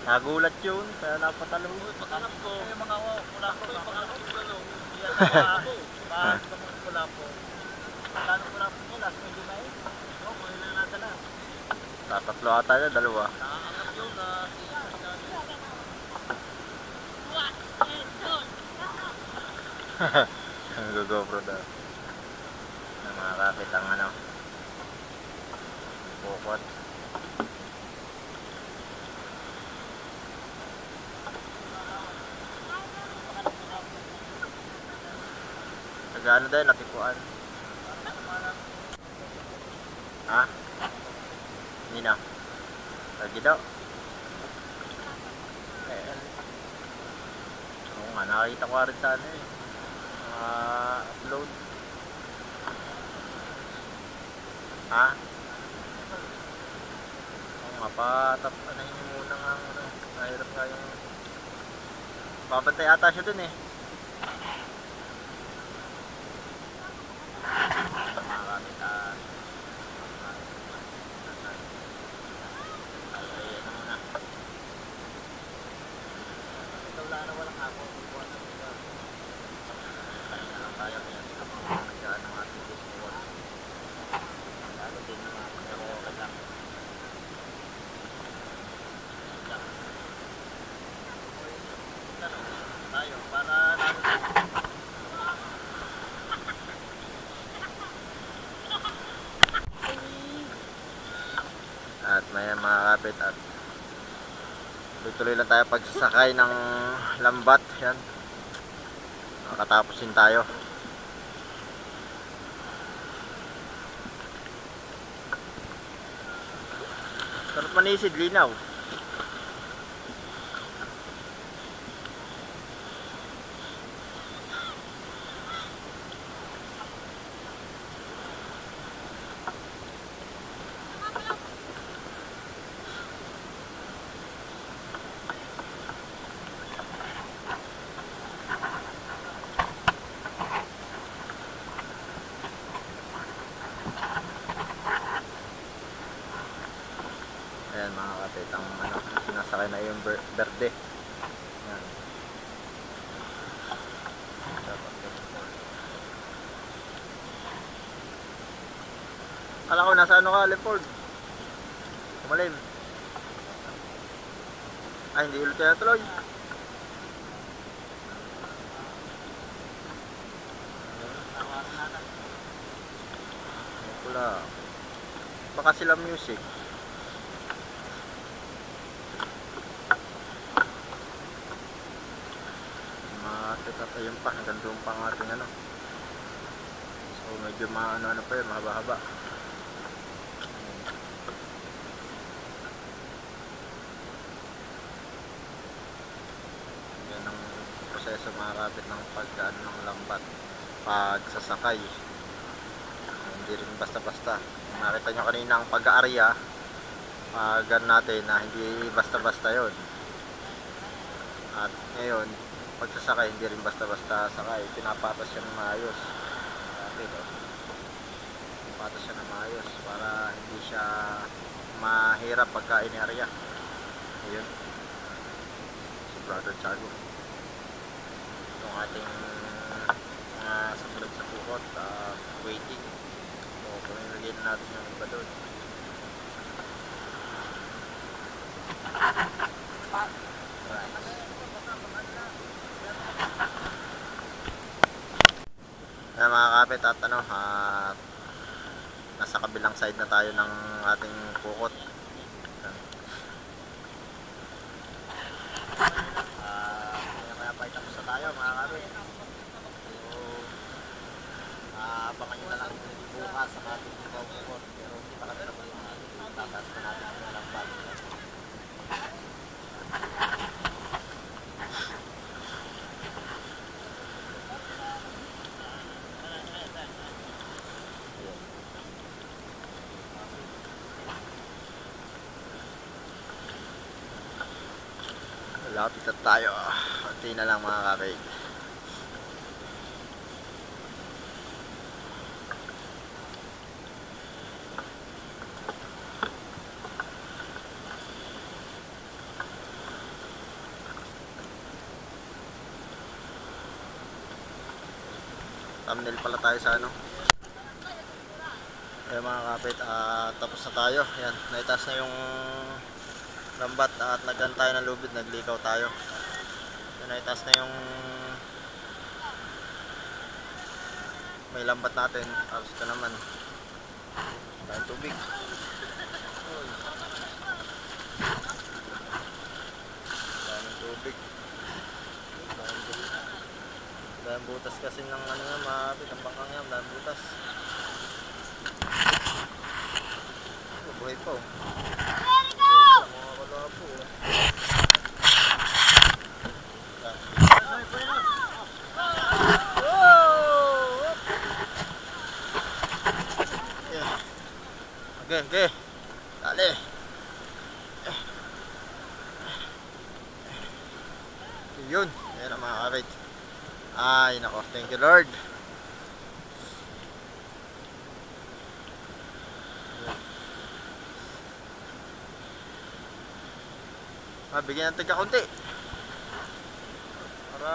Nagulat yun, kaya napatalong. Patanap ko. Yung mga mula ko, patanap ko gano'n. Iyan na ako. Bakit ka mga mula po? Patanap mula po nila, medyo na eh. Oo, mga ilan na dala. Tatatlo ata na, dalawa. Nakakangap yun na Nag-GoPro daw. Ng mga kapit ang ano. Bukot. Nag-ano din, natipuan. Ha? Hindi na. Lagi daw. Oo nga, nakakita ko rin sa ano eh. Upload. Ha? Oo nga, patapanahin niyo muna nga ano. Mahirap nga yung... Babantay ata siya dun eh. At may mga kapit at tuloy lang tayo pagsasakay ng lambat. Yan, makatapos din tayo. Sarap manisid, linaw. Ayan mga kapit, ang ano, sinasakay na yung berde. Ayan. Alam ko nasa ano ka, Leopard? Kumalim. Ay, hindi ulit kaya tuloy. Pula. Baka sila music. Ayun pa, hanggang doon pa ang ating ano. So medyo ano pa yun, mahaba-haba. Yan ang proseso mga kapit ng pag-ano ng lambat, pagsasakay. Hindi rin basta-basta. Nakita nyo kanina ang pag-aarya, pag natin na hindi basta-basta yon. At ngayon pagsasakay hindi rin basta-basta sakay, pinapatas siya ng maayos. Pinapatas siya ng maayos para hindi siya mahirap pagka iniarya. Ayun, si Brother Chago, itong ating sumunod sa pukot, waiting. So pamimigyan natin yung iba doon. Ayan mga kapit, at ano, nasa kabilang side na tayo ng ating pukot. Kaya pa itapos na tayo mga kapit. So abangan nyo na lang bukas sa ating pukot. Pero hindi pa kami tapos na tataas na natin ng lambat. Lapit na tayo. Kunti na lang mga kapit. Thumbnail pala tayo sa ano. Ayan mga kapit, tapos na tayo. Ayan, naitaas na yung lambat at naggan tayo ng lubid, naglikaw tayo. Ayan, naitaas na yung may lambat natin. Tapos ito naman tayong tubig. Daming tubig. Dahil butas kasi ng ano nga, mga kapit, ang bangkang yan, dahil butas. Buhay pa oh. Ready, go! Mga kalapo oh. Okay, okay. Dali. Yun. Ayan ang mga kapit. Ay, nako. Thank you, Lord. Bigyan natin kakunti. Para...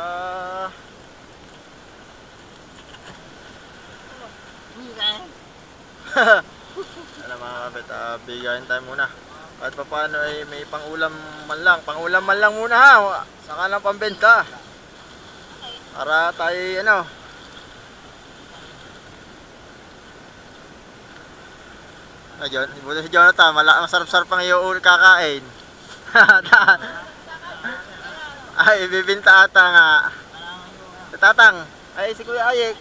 Ano mga kapit, bigayin tayo muna. Kahit pa paano ay may pangulam man lang. Pangulam man lang muna ha. Saka ng pambenta. Para tayo ano. Ayun, buti si Jonathan, masarap-sarap pang iyo kakain. Ay, ibibinta ata nga. Tatang, ay si Kuya Ayek.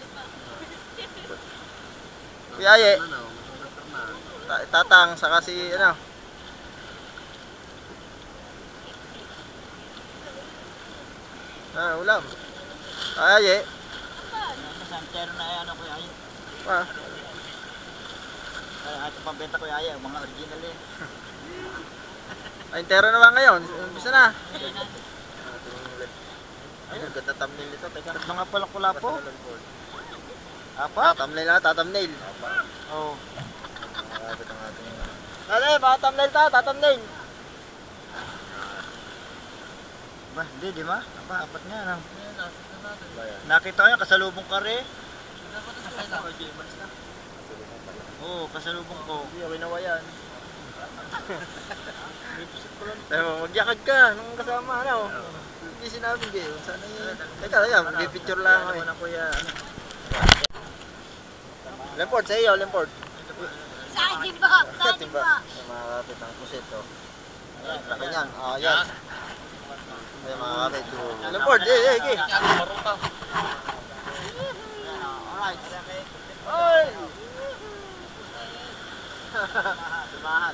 Kuya Ayek. Tatang, saka si ano. Ulam. Ay, Ayek. Santero na ano Kuya Ayek. Ay, ito pambenta Kuya Ayek, mga original eh. Ay, entero na ba ngayon? Umpisa na. Ay, ganda thumbnail nito. Teka. Mga pala po. Apa? Thumbnail na, thumbnail. Oo. Malapit ang ating... Dali, baka thumbnail ta, thumbnail. Ba, hindi, di ba? Apat nga lang. Nakita ko yan, kasalubong ka rin. Oo, kasalubong ko. Hindi, away na wayan. Tayo mo, magyakad ka nung kasama, ano? Hindi sinabi, Gay. Sana yun. Teka, mag-picture lang ako eh. Ano Kuya? Lemport, sa iyo, Lemport. Sa akin ba? Sa akin Timba. ba? Yung mga kapit ng pusit, oh. Ayan, laki niyan. Ayan. Ayan, mga kapit. Lemport, eh. Alright. Oy! Sumahan.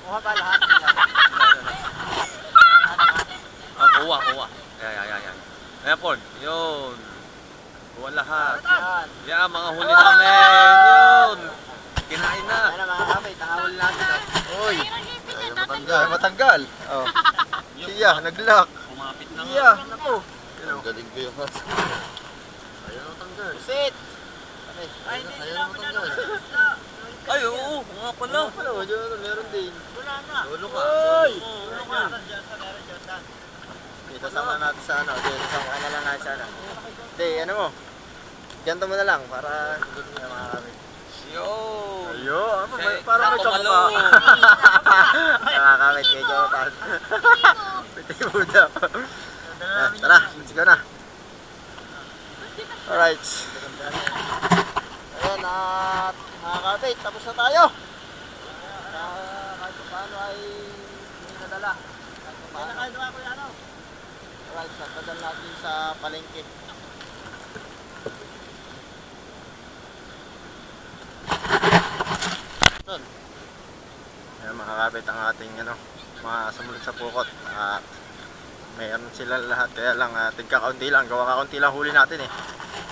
Kuha pa lahat. Kuha. Yan. Ayan po, yun. Kuha lahat. Yan, mga huli namin. Yun. Kinain na. Ayan na mga kapit, nakahuli natin. Uy! Matanggal. Oh. Siya, nag-lock. Kumapit na Siya, naku. Ang galing ko yung mas. Ayaw na matanggal. Sit! Ay, hindi sila matanggal. Ay, oo. Nga pala. Meron din. Wala na. Lolo ka. Uy! Meron dyan. Dito sama natin sa ano. Dito sama ka na lang natin sa ano. Hindi, ano mo. Ganto mo na lang para hindi na mga kami. Yo. Ayo, ano, Okay, parang may sakto kamukha. malo. Mga kami, kay Jonathan. Piti mo daw. Tara, let's go na. Alright. Ayan, at mga kapit, tapos na tayo. Kahit pa paano ay hindi nadala. Kahit pa paano. Alright, tatadal natin sa palengke. Ayan, mga kapit, ang ating ano, mga sumunod sa pukot. Mayroon sila lahat, kaya lang tigkakaunti lang, gawa kakaunti lang huli natin eh.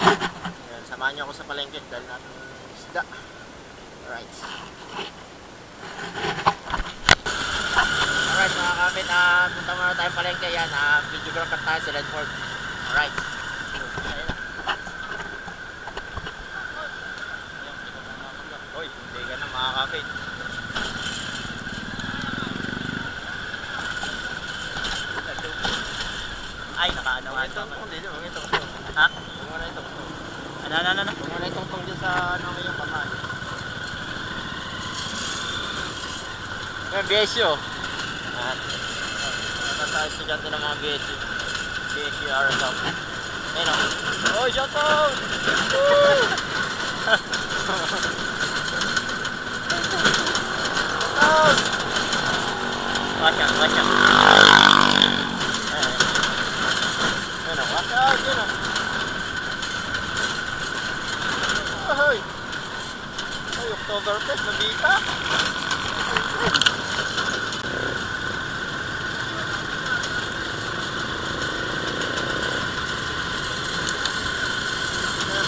Ayan, samahan nyo ako sa palengke dahil natin isda. Alright. Alright mga kapit, punta muna tayong palengke. Yan, videographer tayo sa Redford. Alright. Ayan na. Uy, hindi ka na mga kapit. Ay, nakaano nga ito. Ito. Ha? Muna ito. Ano? Muna itong tong dyan sa ano yung pamahan. Ayan, BSU. Nasa estudyante ng mga BSU. BSU RSL. Ayan o. Oy, shout out! Watch out. Ayan. surface, nabita.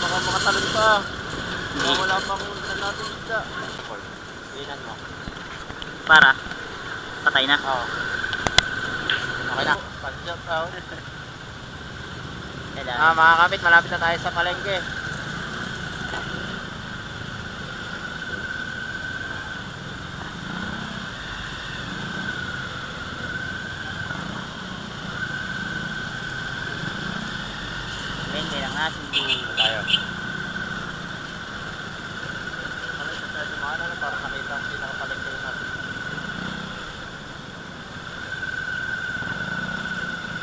Baka makatalon pa. Baka wala pang ulan natin isda. Inan mo. Para? Patay na? Oo. Okay na. Pag-jump out. Mga kapit, malapit na tayo sa palengke. Palengke ng asin Tayo. Ano para makita ang pinakapalengke natin.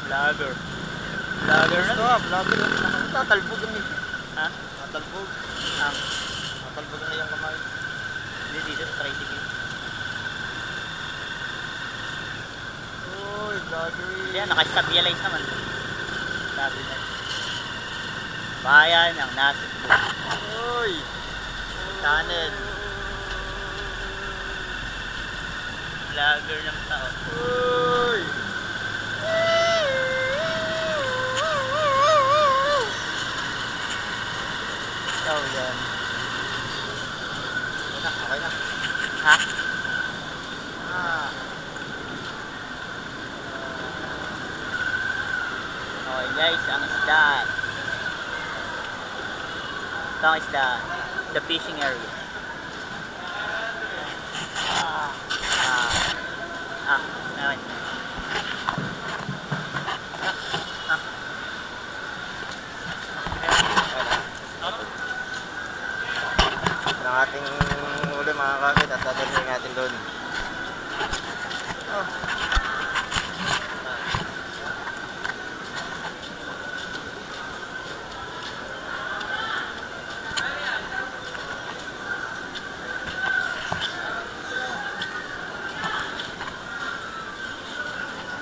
Vlogger. Vlogger na? Vlogger. Tatalbog ang ito. Ha? Tatalbog. Tatalbog na yung kamay. Hindi dito sa tricycle. Uy, vlogger. Yan, naka-stabilize naman. Stabilize. Bayan ng Nasugbu. Uy. Tunnel. Vlogger ng tao. Uy. Ikaw yan. Okay na. Ha? Okay guys, ang isda. Ito ang isda. The fishing area. Ayun. Ito ang ating uli mga kapit at dadalhin natin doon. Oh.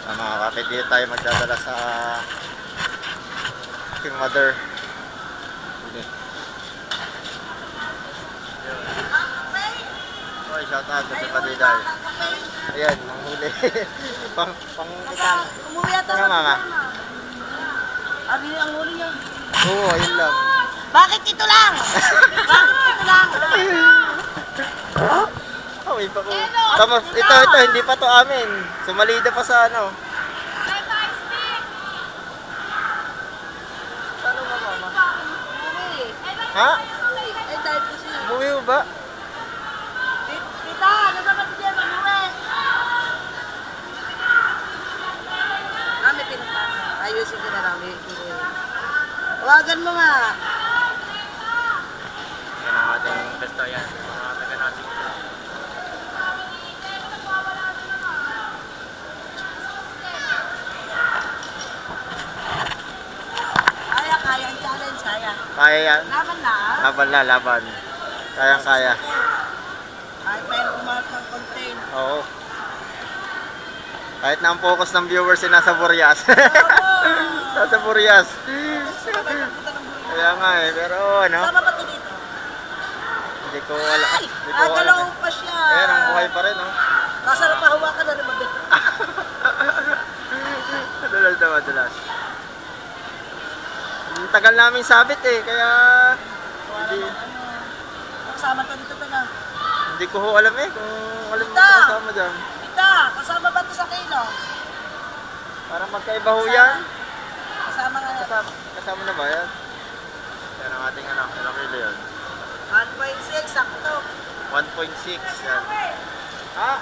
Mga kapit, dito tayo magdadala sa aking mother. Oy, shout out sa Padiday. Ayan, ang huli. pang itan. Umuwi ata. Ano mama? Abi ang huli niya. Oo, ayun lang. Bakit ito lang? Bakit ito lang? Oh, may pa ko. Tapos, ito, hindi pa to amin. Sumalida pa sa ano. Ano nga mama? Ha? Eh, dahil po siya. Umuwi mo ba? Tita, nasama si Jem, umuwi. May pinunta. Ayusin ko na lang. Tawagan mo nga. Yan ang ating pesto yan. Mga taga natin. Kaya ang challenge, kaya. Kaya yan. Laban na. Laban. Kayang-kaya. Kahit mayroon kumalat ng contain. Oo. Kahit na ang focus ng viewers ay nasa Burias. Nasa Burias. Kaya nga eh, pero ano, Sama ba ito dito? hindi ko wala. Hindi ko Galaw alam. pa siya. Ayan, ang buhay pa rin, oh. Kasarap mahawakan na naman dito. Madalas. Ang tagal namin sabit eh, kaya hindi, Kasama to dito na. hindi ko ho alam eh kung alam mo Tita! kasama dyan. Tita, kasama ba ito sa kilo? Parang magkaiba ho yan. Kasama nga natin. Kasama na ba yan? Yan ang ating anak, ilang kilo yun? 1.6, sakto. 1.6 yan. Ha?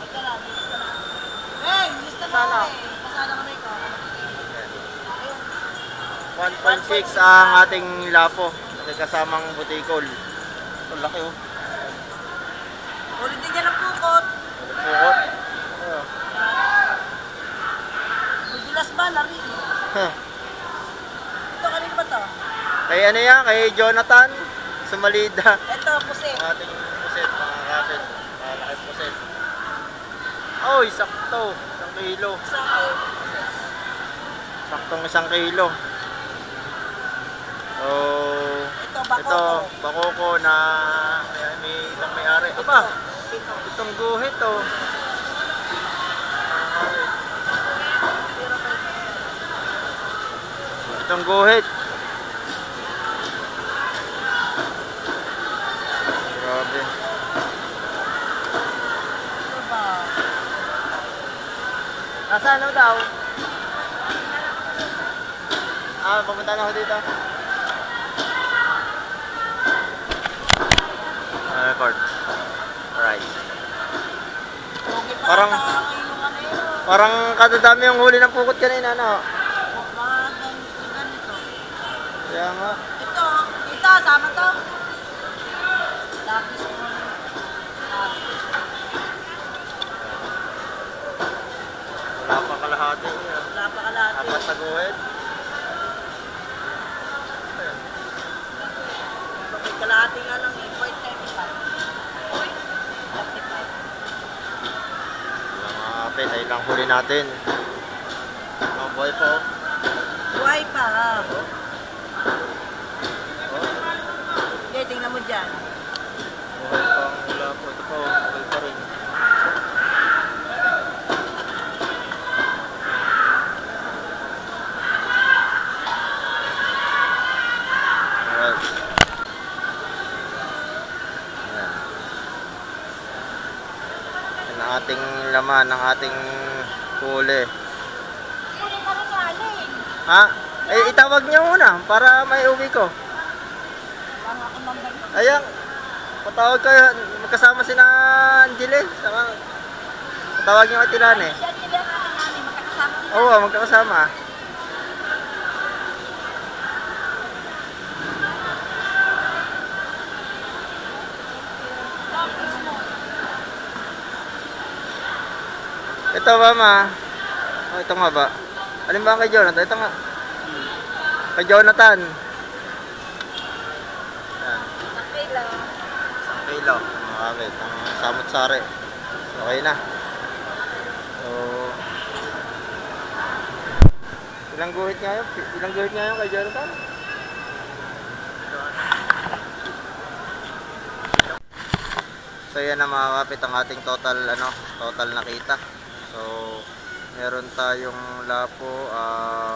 Ika lang, lista na. Hey, lista na Sana. eh. Pasana kami ko. 1.6 ang ating lapo. Nagkasamang butikol. Ito laki oh. Ulit din yan ang pukot. Pukot. Oh. Madulas ba? Lari. Huh. Ito, kanino ba to? Kay ano yan? Kay Jonathan Sumalida. Ito, pusi. Ang ating puset, mga kapit. Malaki puset. Oy, sakto. 1 kilo. Saktong 1 kilo. So, Ito, bako. Ito, bakoko na ayan, may ilang may-ari. Aba, itong guhit oh. Itong guhit. Grabe. Ano ba? Nasaan na daw? Pupunta na ako dito. Record. Alright. Pogi pa Parang- ata ang ilong ano yun. Parang kadadami yung huli ng pukot kanina, no? Mga ganito. Kaya nga. Ito, sama to. Lapis mo. Wala pa kalahati. Wala pa kalahati. Apat na guhit. May kalahati nga lang eh. 0.35. 0.35. Mga kapit, ay lang huli natin. Mga boy po. Buhay pa ha. Oh. Okay, tingnan mo dyan. Buhay pa ang hula po. Ito po, buhay pa rin. Alright. Ayan. Yan ang ating laman, ang ating huli. Ha? Eh, itawag niyo muna para may uwi ko. Ayan. Patawag kayo. Magkasama si na Angele. Saka, patawag niyo kay Tilane. Oo, magkakasama. Ito ba, ma? Oh, ito nga ba? Alin ba ang kay Jonathan? Ito nga. Kay Jonathan. Yan. Isang kilo. Mga kapit. Ang samot-sari. Okay na. So, ilang guhit nga yun? Ilang guhit nga yun kay Jonathan? So yan na mga kapit ang ating total nakita. So meron tayong lapo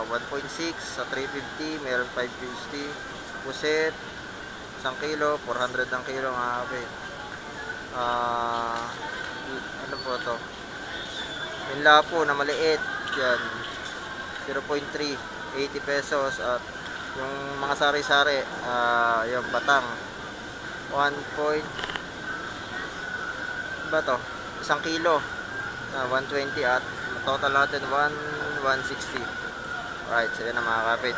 1.6 sa 350, meron 550, pusit 1 kilo, 400 ang kilo mga kapit. Ano po to? Yung lapo na maliit, yan 0.3, 80 pesos. At yung mga sari-sari, yung batang 1. Ba to? 1 kilo, 120 at total natin 160. Right, so yan na mga kapit.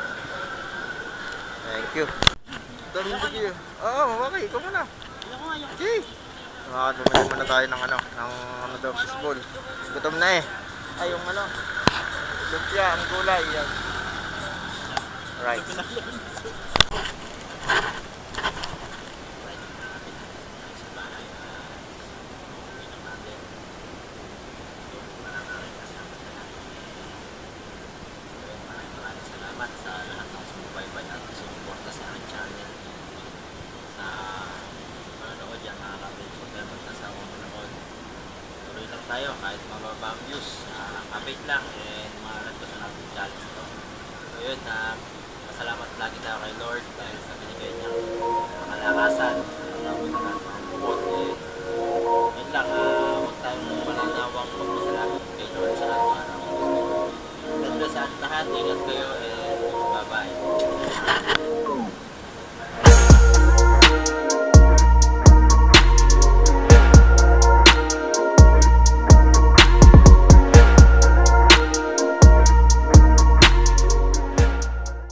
Thank you. Daming bigay. Oo, okay, ikaw muna. Okay. Mga bumili muna tayo ng ng daw fishball. Gutom na eh. Ay, yung lumpia, ang gulay yan. Right. Salamat sa lahat ng sumubaybay at sumuporta sa aking channel. Sa manonood yan mga kapit, kung tayo magsasawa manonood, tuloy lang tayo kahit mababa ang views. Kapit lang and mahalat ko sa natin challenge ito. So yun, masalamat lagi tayo kay Lord dahil sa binigay niyang makalakasan.